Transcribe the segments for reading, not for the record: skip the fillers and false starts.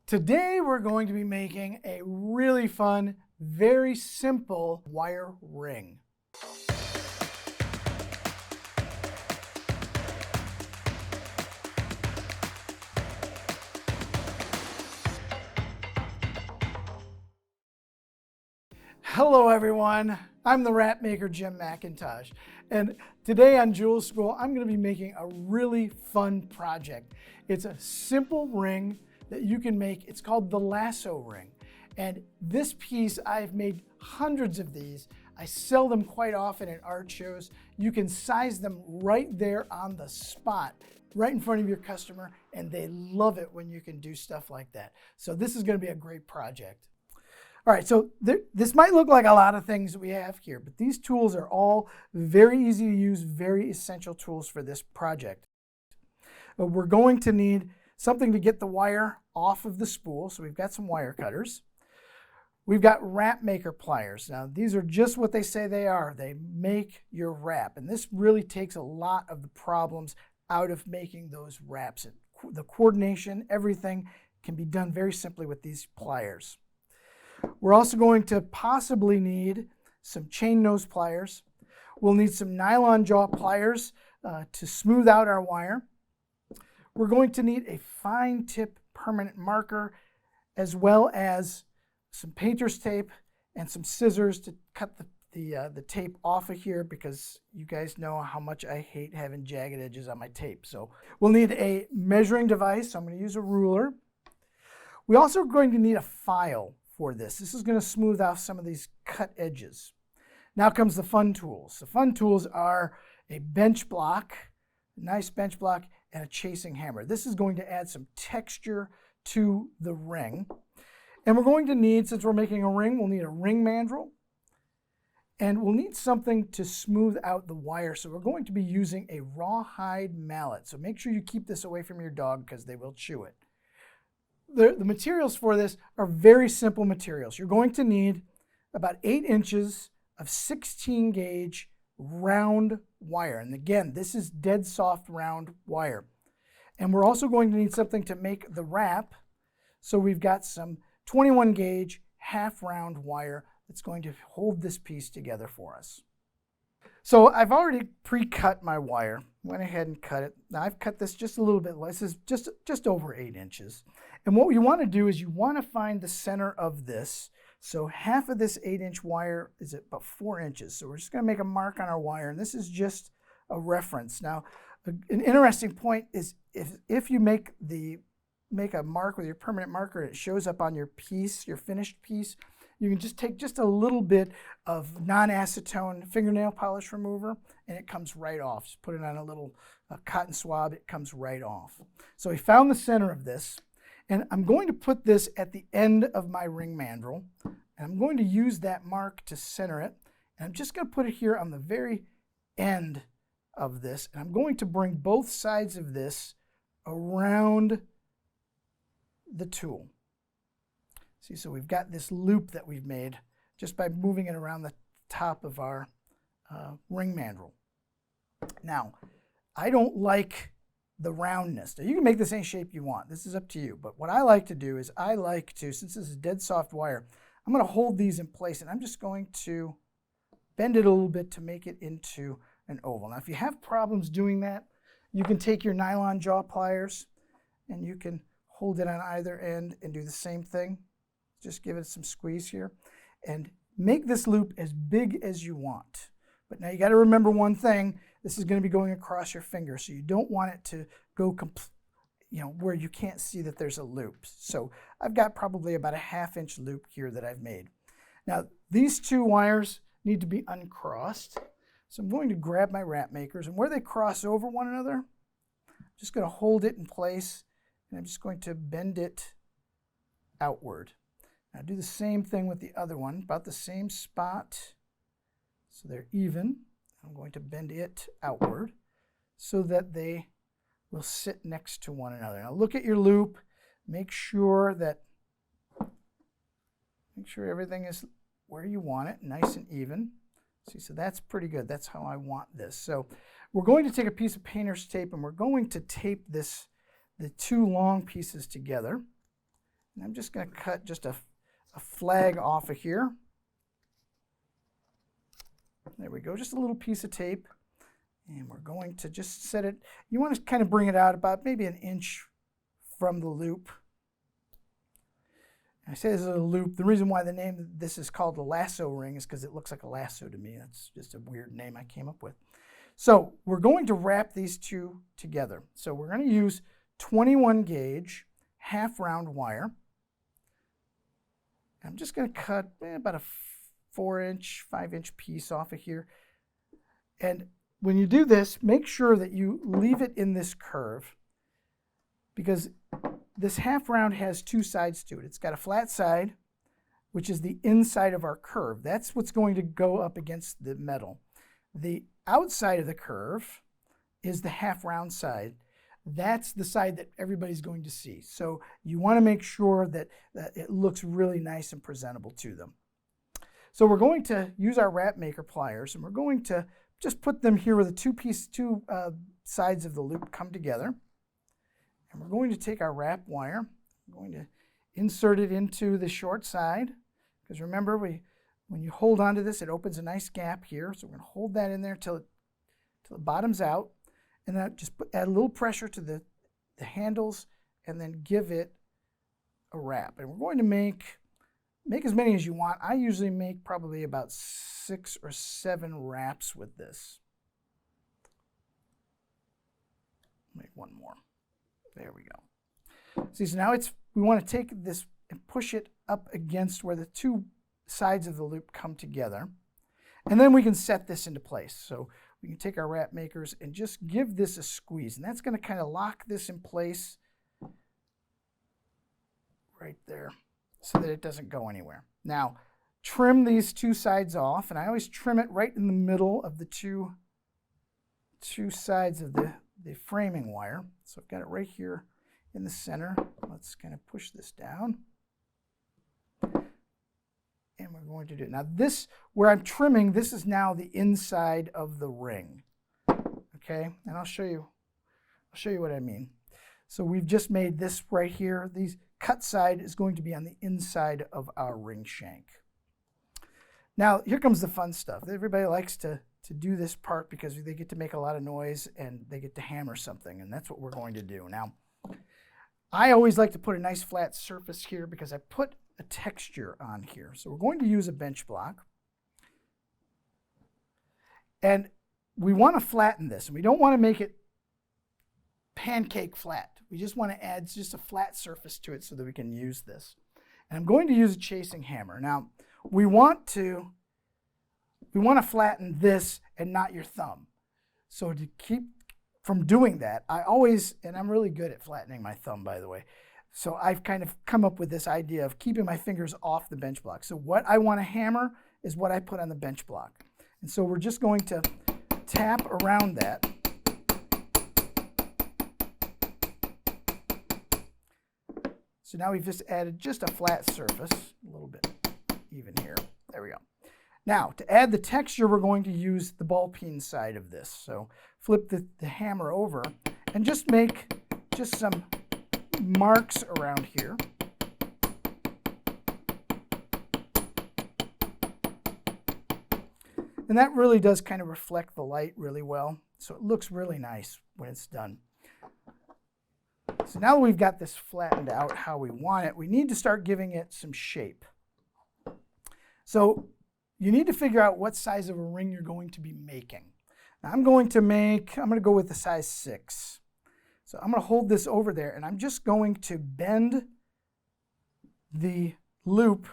Today we're going to be making a really fun, very simple wire ring. Hello everyone, I'm the Wrapmaker Jim McIntosh, and today on Jewel School I'm going to be making a really fun project. It's a simple ring that you can make. It's called the Lasso Ring, and this piece, I've made hundreds of these. I sell them quite often at art shows. You can size them right there on the spot, right in front of your customer, and they love it when you can do stuff like that. So this is going to be a great project. All right, so this might look like a lot of things we have here, but these tools are all very easy to use, very essential tools for this project. We're going to need something to get the wire off of the spool, so we've got some wire cutters. We've got Wrapmaker pliers. Now, these are just what they say they are. They make your wrap, and this really takes a lot of the problems out of making those wraps. The coordination, everything can be done very simply with these pliers. We're also going to possibly need some chain nose pliers. We'll need some nylon jaw pliers to smooth out our wire. We're going to need a fine tip permanent marker, as well as some painter's tape and some scissors to cut the tape off of here, because you guys know how much I hate having jagged edges on my tape. So we'll need a measuring device. So I'm going to use a ruler. We also are going to need a file for this. This is going to smooth out some of these cut edges. Now comes the fun tools. The fun tools are a bench block, a nice bench block, and a chasing hammer. This is going to add some texture to the ring. And we're going to need, since we're making a ring, we'll need a ring mandrel, and we'll need something to smooth out the wire. So we're going to be using a rawhide mallet. So make sure you keep this away from your dog because they will chew it. The materials for this are very simple materials. You're going to need about 8 inches of 16 gauge round wire. And again, this is dead soft round wire. And we're also going to need something to make the wrap. So we've got some 21 gauge half round wire that's going to hold this piece together for us. So I've already pre-cut my wire. Went ahead and cut it. Now I've cut this just a little bit less. This is just over 8 inches. And what you want to do is you want to find the center of this. So half of this 8-inch wire is about 4 inches. So we're just going to make a mark on our wire, and this is just a reference. Now, an interesting point is if you make a mark with your permanent marker and it shows up on your piece, your finished piece, you can just take just a little bit of non-acetone fingernail polish remover, and it comes right off. Just put it on a little cotton swab, it comes right off. So we found the center of this, and I'm going to put this at the end of my ring mandrel, and I'm going to use that mark to center it, and I'm just going to put it here on the very end of this, and I'm going to bring both sides of this around the tool. See, so we've got this loop that we've made just by moving it around the top of our ring mandrel. Now, I don't like the roundness. Now, you can make this any shape you want. This is up to you. But what I like to do is I like to, since this is dead soft wire, I'm going to hold these in place, and I'm just going to bend it a little bit to make it into an oval. Now, if you have problems doing that, you can take your nylon jaw pliers and you can hold it on either end and do the same thing. Just give it some squeeze here and make this loop as big as you want. But now you got to remember one thing. This is going to be going across your finger, so you don't want it to go where you can't see that there's a loop. So I've got probably about a 1/2 inch loop here that I've made. Now these two wires need to be uncrossed. So I'm going to grab my Wrapmakers, and where they cross over one another, I'm just going to hold it in place, and I'm just going to bend it outward. Now do the same thing with the other one, about the same spot, so they're even. I'm going to bend it outward so that they will sit next to one another. Now look at your loop, make sure everything is where you want it, nice and even. See, so that's pretty good. That's how I want this. So we're going to take a piece of painter's tape, and we're going to tape the two long pieces together. And I'm just going to cut just a flag off of here. There we go, just a little piece of tape. And we're going to just set it, you want to kind of bring it out about maybe an inch from the loop. And I say this is a loop. The reason why the name of this is called the lasso ring is because it looks like a lasso to me. That's just a weird name I came up with. So we're going to wrap these two together. So we're going to use 21 gauge half round wire. I'm just going to cut about a 4-inch, 5-inch piece off of here. And when you do this, make sure that you leave it in this curve, because this half round has two sides to it. It's got a flat side, which is the inside of our curve. That's what's going to go up against the metal. The outside of the curve is the half round side. That's the side that everybody's going to see. So you want to make sure that it looks really nice and presentable to them. So we're going to use our Wrapmaker pliers, and we're going to just put them here where the two sides of the loop come together. And we're going to take our wrap wire, I'm going to insert it into the short side, because remember, when you hold onto this, it opens a nice gap here. So we're going to hold that in there till it bottoms out, and then just add a little pressure to the handles, and then give it a wrap. And we're going to make as many as you want. I usually make probably about 6 or 7 wraps with this. Make one more. There we go. See, so now we want to take this and push it up against where the two sides of the loop come together. And then we can set this into place. So we can take our Wrapmakers and just give this a squeeze. And that's going to kind of lock this in place right there so that it doesn't go anywhere. Now, trim these two sides off. And I always trim it right in the middle of the two sides of the framing wire. So I've got it right here in the center. Let's kind of push this down. And we're going to do it. Now this, where I'm trimming, this is now the inside of the ring. Okay, and I'll show you what I mean. So we've just made this right here. The cut side is going to be on the inside of our ring shank. Now here comes the fun stuff. Everybody likes to do this part because they get to make a lot of noise and they get to hammer something, and that's what we're going to do. Now, I always like to put a nice flat surface here because I put a texture on here. So we're going to use a bench block. And we want to flatten this, and we don't want to make it pancake flat. We just want to add just a flat surface to it so that we can use this. And I'm going to use a chasing hammer. Now, we want to flatten this and not your thumb. So to keep from doing that, and I'm really good at flattening my thumb, by the way. So I've kind of come up with this idea of keeping my fingers off the bench block. So what I want to hammer is what I put on the bench block. And so we're just going to tap around that. So now we've just added just a flat surface, a little bit even here. There we go. Now, to add the texture, we're going to use the ball peen side of this. So flip the hammer over and just make just some marks around here. And that really does kind of reflect the light really well. So it looks really nice when it's done. So now that we've got this flattened out how we want it, we need to start giving it some shape. So you need to figure out what size of a ring you're going to be making. Now I'm going to go with the size 6. So I'm going to hold this over there, and I'm just going to bend the loop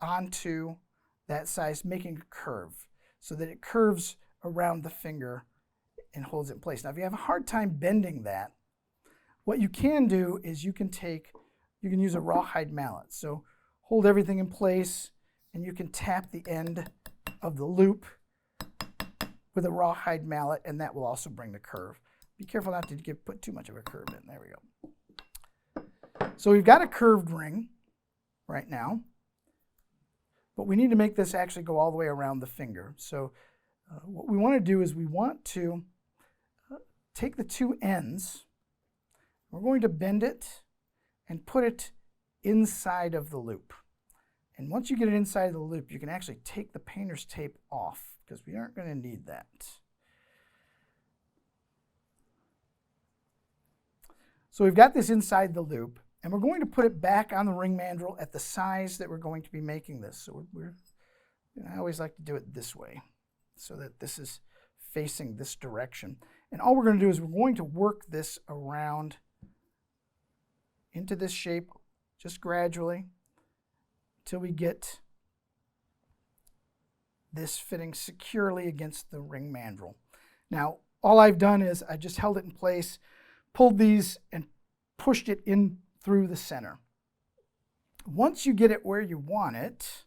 onto that size, making a curve so that it curves around the finger and holds it in place. Now, if you have a hard time bending that, what you can do is you can use a rawhide mallet. So hold everything in place, and you can tap the end of the loop with a rawhide mallet, and that will also bring the curve. Be careful not to put too much of a curve in. There we go. So we've got a curved ring right now, but we need to make this actually go all the way around the finger. So what we want to do is we want to take the two ends. We're going to bend it and put it inside of the loop. And once you get it inside the loop, you can actually take the painter's tape off because we aren't going to need that. So we've got this inside the loop, and we're going to put it back on the ring mandrel at the size that we're going to be making this. So I always like to do it this way so that this is facing this direction. And all we're going to do is we're going to work this around into this shape just gradually until we get this fitting securely against the ring mandrel. Now, all I've done is I just held it in place, pulled these, and pushed it in through the center. Once you get it where you want it,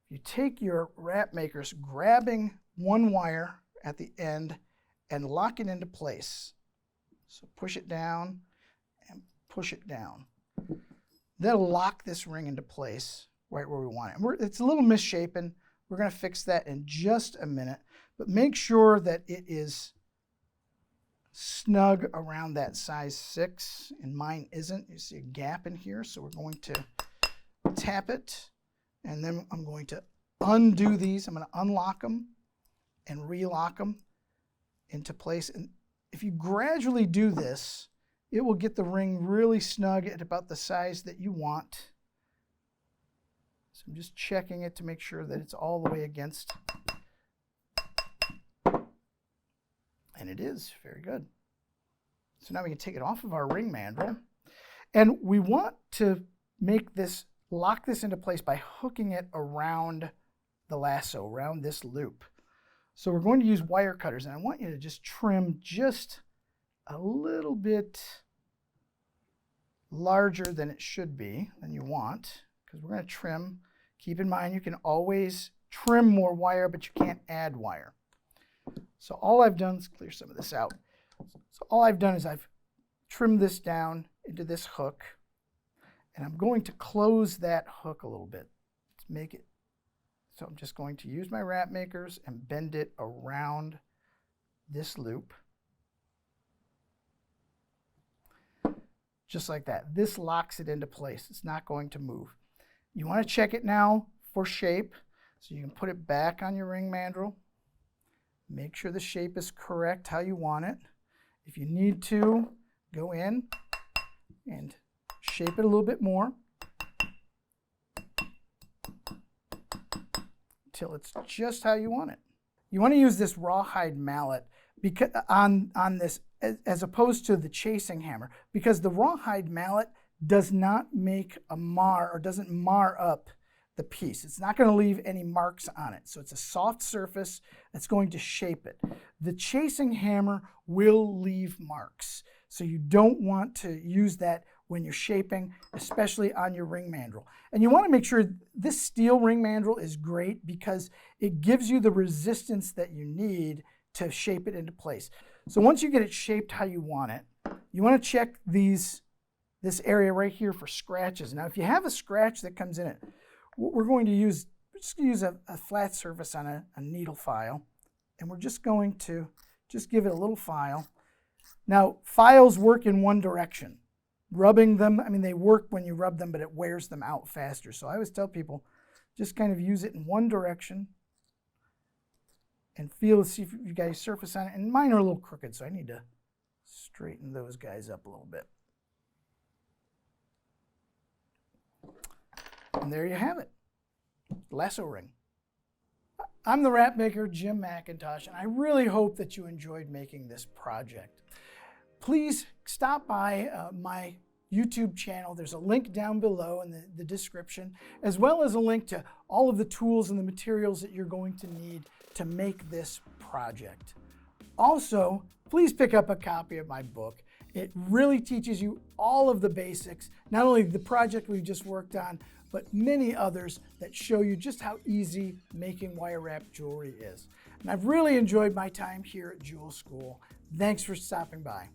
you take your Wrapmakers, grabbing one wire at the end and lock it into place. So push it down and push it down. That'll lock this ring into place right where we want it. It's a little misshapen. We're going to fix that in just a minute, but make sure that it is snug around that size 6, and mine isn't. You see a gap in here, so we're going to tap it, and then I'm going to undo these. I'm going to unlock them and relock them into place. And if you gradually do this, it will get the ring really snug at about the size that you want. So I'm just checking it to make sure that it's all the way against. And it is very good. So now we can take it off of our ring mandrel. And we want to make this, lock this into place by hooking it around the lasso, around this loop. So we're going to use wire cutters, and I want you to just trim just a little bit larger than it should be, than you want, because we're going to trim. Keep in mind, you can always trim more wire, but you can't add wire. So all I've done, let's clear some of this out. So all I've done is I've trimmed this down into this hook, and I'm going to close that hook a little bit to make it. So I'm just going to use my Wrapmakers and bend it around this loop. Just like that. This locks it into place. It's not going to move. You want to check it now for shape, so you can put it back on your ring mandrel. Make sure the shape is correct how you want it. If you need to, go in and shape it a little bit more until it's just how you want it. You want to use this rawhide mallet because on this as opposed to the chasing hammer, because the rawhide mallet does not make a mar, or doesn't mar up the piece. It's not going to leave any marks on it. So it's a soft surface that's going to shape it. The chasing hammer will leave marks. So you don't want to use that when you're shaping, especially on your ring mandrel. And you want to make sure this steel ring mandrel is great because it gives you the resistance that you need to shape it into place. So once you get it shaped how you want it, you want to check this area right here for scratches. Now, if you have a scratch that comes in it, what we're going to use, we're just going to use a flat surface on a needle file, and we're just going to just give it a little file. Now, files work in one direction. Rubbing them, I mean, they work when you rub them, but it wears them out faster. So I always tell people, just kind of use it in one direction and feel to see if you got a surface on it. And mine are a little crooked, so I need to straighten those guys up a little bit. And there you have it, lasso ring. I'm the Wrapmaker, Jim McIntosh, and I really hope that you enjoyed making this project. Please stop by my YouTube channel. There's a link down below in the description, as well as a link to all of the tools and the materials that you're going to need to make this project. Also, please pick up a copy of my book. It really teaches you all of the basics, not only the project we just worked on, but many others that show you just how easy making wire wrap jewelry is. And I've really enjoyed my time here at Jewel School. Thanks for stopping by.